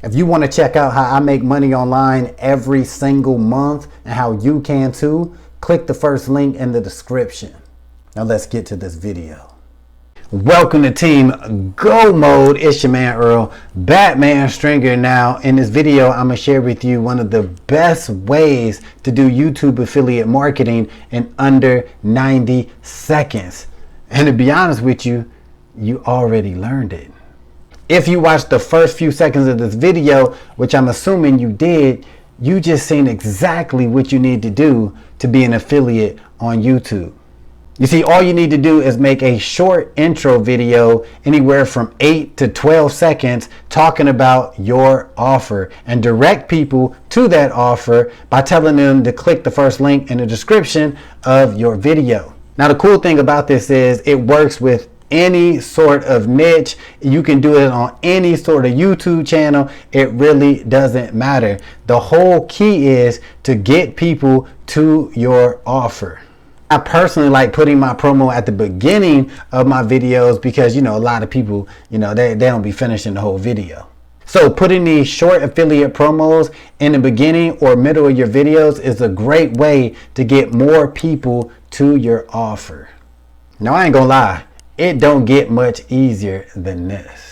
If you want to check out how I make money online every single month and how you can too, click the first link in the description. Now let's get to this video. Welcome to Team Go Mode. It's your man Earl, Batman Stringer. Now in this video, I'm gonna share with you one of the best ways to do YouTube affiliate marketing in under 90 seconds. And to be honest with you, you already learned it. If you watched the first few seconds of this video, which I'm assuming you did, you just seen exactly what you need to do to be an affiliate on YouTube. You see, all you need to do is make a short intro video, anywhere from 8 to 12 seconds, talking about your offer and direct people to that offer by telling them to click the first link in the description of your video. Now, the cool thing about this is it works with any sort of niche. You can do it on any sort of YouTube channel. It really doesn't matter. The whole key is to get people to your offer. I personally like putting my promo at the beginning of my videos because, a lot of people, they don't be finishing the whole video. So putting these short affiliate promos in the beginning or middle of your videos is a great way to get more people to your offer. Now, I ain't gonna lie, it don't get much easier than this.